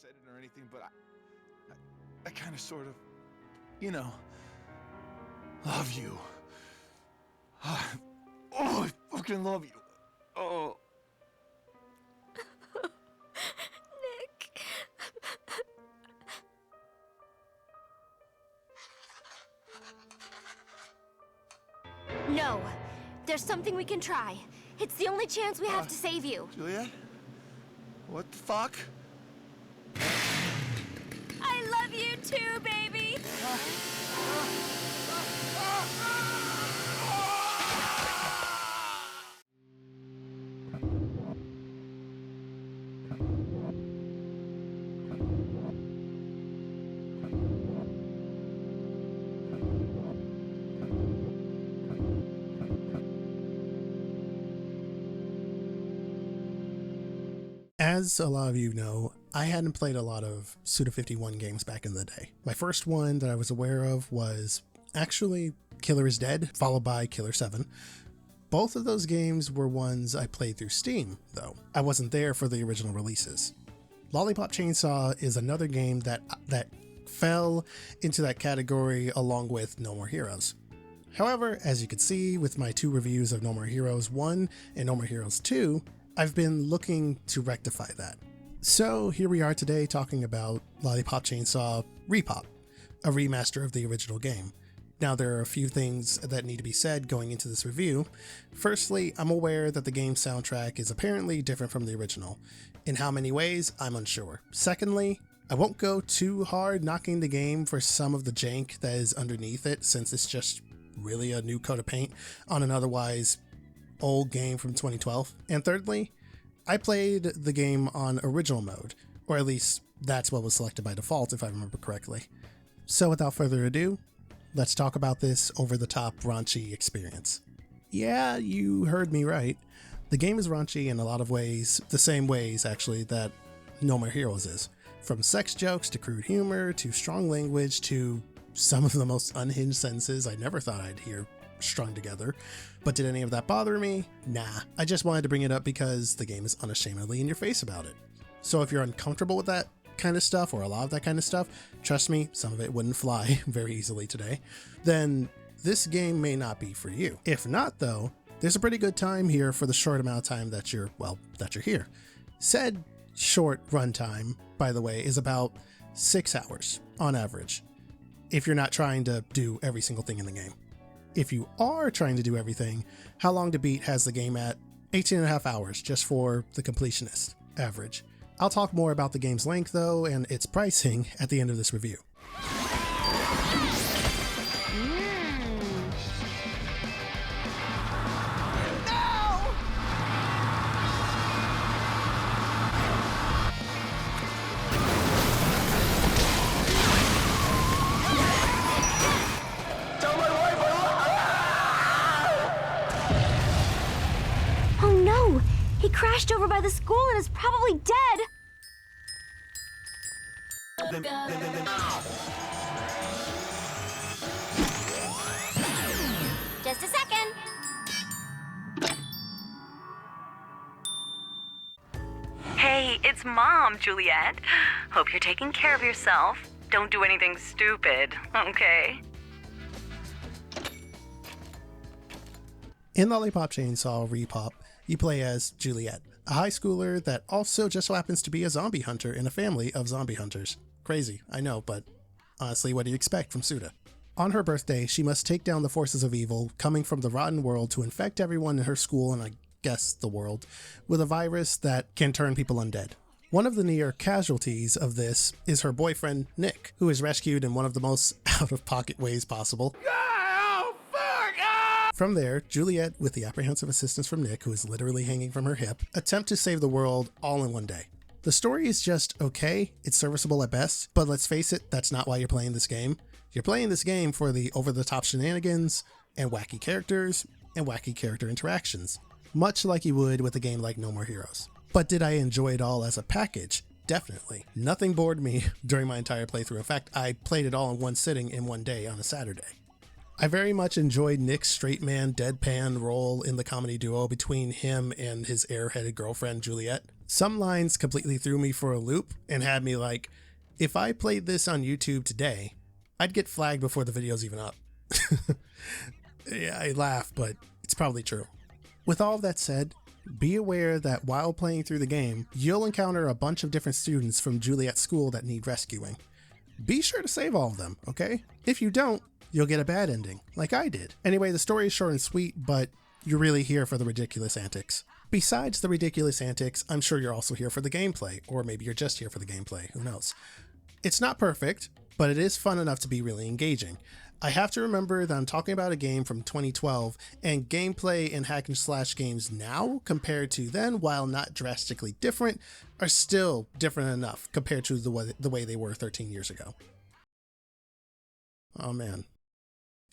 said it or anything, but I kind of sort of, love you. Oh, I fucking love you. Oh. Nick. No. There's something we can try. It's the only chance we have to save you. Juliet? What the fuck? I love you too, baby! As a lot of you know, I hadn't played a lot of Suda 51 games back in the day. My first one that I was aware of was actually Killer is Dead, followed by Killer 7. Both of those games were ones I played through Steam, though. I wasn't there for the original releases. Lollipop Chainsaw is another game that fell into that category along with No More Heroes. However, as you can see with my two reviews of No More Heroes 1 and No More Heroes 2, I've been looking to rectify that. So here we are today talking about Lollipop Chainsaw RePop, a remaster of the original game. Now there are a few things that need to be said going into this review. Firstly, I'm aware that the game's soundtrack is apparently different from the original. In how many ways, I'm unsure. Secondly, I won't go too hard knocking the game for some of the jank that is underneath it, since it's just really a new coat of paint on an otherwise old game from 2012. And thirdly, I played the game on original mode, or at least that's what was selected by default if I remember correctly. So without further ado, let's talk about this over-the-top raunchy experience. Yeah, you heard me right. The game is raunchy in a lot of ways, the same ways actually that No More Heroes is. From sex jokes to crude humor to strong language to some of the most unhinged sentences I never thought I'd hear strung together. But did any of that bother me? Nah, I just wanted to bring it up because the game is unashamedly in your face about it. So if you're uncomfortable with that kind of stuff, or a lot of that kind of stuff, trust me, some of it wouldn't fly very easily today, then this game may not be for you. If not though, there's a pretty good time here for the short amount of time that you're here. Said short runtime, by the way, is about 6 hours on average, if you're not trying to do every single thing in the game. If you are trying to do everything, How Long to Beat has the game at 18.5 hours just for the completionist average. I'll talk more about the game's length though and its pricing at the end of this review. He crashed over by the school and is probably dead! Just a second! Hey, it's Mom, Juliet. Hope you're taking care of yourself. Don't do anything stupid, okay? In Lollipop Chainsaw RePop, you play as Juliet, a high schooler that also just so happens to be a zombie hunter in a family of zombie hunters. Crazy, I know, but honestly, what do you expect from Suda? On her birthday, she must take down the forces of evil coming from the rotten world to infect everyone in her school and I guess the world with a virus that can turn people undead. One of the near casualties of this is her boyfriend, Nick, who is rescued in one of the most out-of-pocket ways possible. From there, Juliet, with the apprehensive assistance from Nick, who is literally hanging from her hip, attempt to save the world all in one day. The story is just okay, it's serviceable at best, but let's face it, that's not why you're playing this game. You're playing this game for the over-the-top shenanigans, and wacky characters, and wacky character interactions, much like you would with a game like No More Heroes. But did I enjoy it all as a package? Definitely. Nothing bored me during my entire playthrough. In fact, I played it all in one sitting in one day on a Saturday. I very much enjoyed Nick's straight man deadpan role in the comedy duo between him and his airheaded girlfriend Juliet. Some lines completely threw me for a loop and had me like, if I played this on YouTube today, I'd get flagged before the video's even up. Yeah, I laugh, but it's probably true. With all of that said, be aware that while playing through the game, you'll encounter a bunch of different students from Juliet's school that need rescuing. Be sure to save all of them, okay? If you don't, you'll get a bad ending, like I did. Anyway, the story is short and sweet, but you're really here for the ridiculous antics. Besides the ridiculous antics, I'm sure you're also here for the gameplay, or maybe you're just here for the gameplay, who knows. It's not perfect, but it is fun enough to be really engaging. I have to remember that I'm talking about a game from 2012, and gameplay in hack and slash games now compared to then, while not drastically different, are still different enough compared to the way they were 13 years ago. Oh man,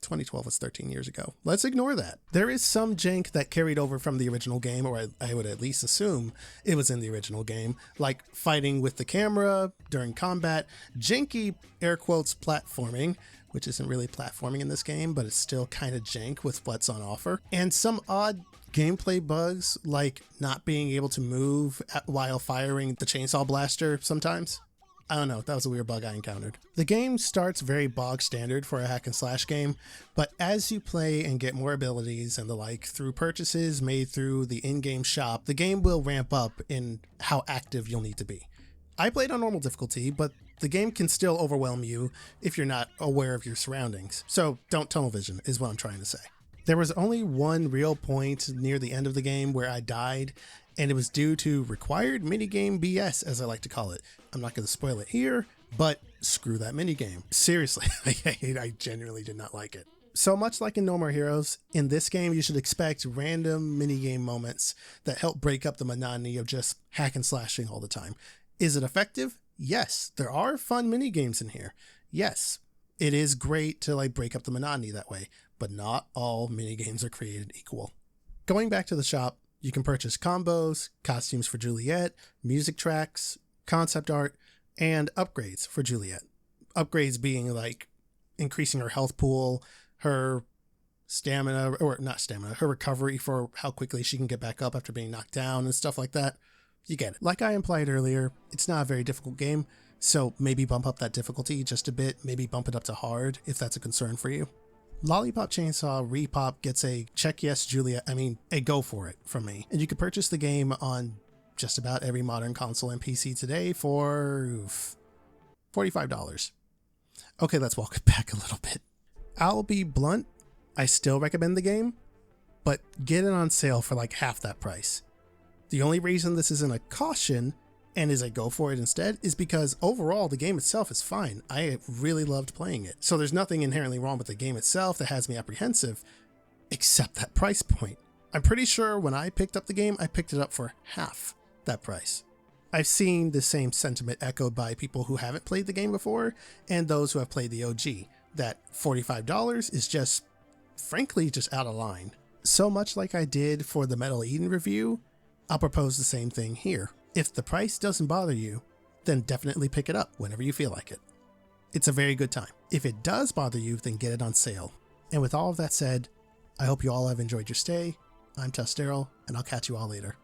2012 was 13 years ago. Let's ignore that. There is some jank that carried over from the original game, or I would at least assume it was in the original game, like fighting with the camera during combat, janky air quotes platforming, which isn't really platforming in this game, but it's still kind of jank with what's on offer, and some odd gameplay bugs like not being able to move while firing the chainsaw blaster sometimes. I don't know, that was a weird bug I encountered. The game starts very bog standard for a hack and slash game, but as you play and get more abilities and the like through purchases made through the in-game shop, the game will ramp up in how active you'll need to be. I played on normal difficulty, but the game can still overwhelm you if you're not aware of your surroundings. So don't tunnel vision is what I'm trying to say. There was only one real point near the end of the game where I died, and it was due to required minigame BS, as I like to call it. I'm not going to spoil it here, but screw that minigame. Seriously, I genuinely did not like it. So much like in No More Heroes, in this game you should expect random minigame moments that help break up the monotony of just hack and slashing all the time. Is it effective? Yes. There are fun minigames in here. Yes. It is great to like break up the monotony that way, but not all minigames are created equal. Going back to the shop, you can purchase combos, costumes for Juliet, music tracks, concept art, and upgrades for Juliet. Upgrades being like increasing her health pool, her stamina, or not stamina, her recovery for how quickly she can get back up after being knocked down and stuff like that. You get it. Like I implied earlier, it's not a very difficult game, so maybe bump up that difficulty just a bit, maybe bump it up to hard if that's a concern for you. Lollipop Chainsaw RePop gets a check yes Juliet, a go for it from me. And you can purchase the game on just about every modern console and PC today for $45. Okay, let's walk it back a little bit. I'll be blunt, I still recommend the game, but get it on sale for like half that price. The only reason this isn't a caution and is a go for it instead is because overall the game itself is fine. I really loved playing it. So there's nothing inherently wrong with the game itself that has me apprehensive, except that price point. I'm pretty sure when I picked up the game, I picked it up for half that price. I've seen the same sentiment echoed by people who haven't played the game before and those who have played the OG, that $45 is just, frankly, just out of line. So much like I did for the Metal Eden review, I'll propose the same thing here. If the price doesn't bother you, then definitely pick it up whenever you feel like it. It's a very good time. If it does bother you, then get it on sale. And with all of that said, I hope you all have enjoyed your stay. I'm TUSDarryl, and I'll catch you all later.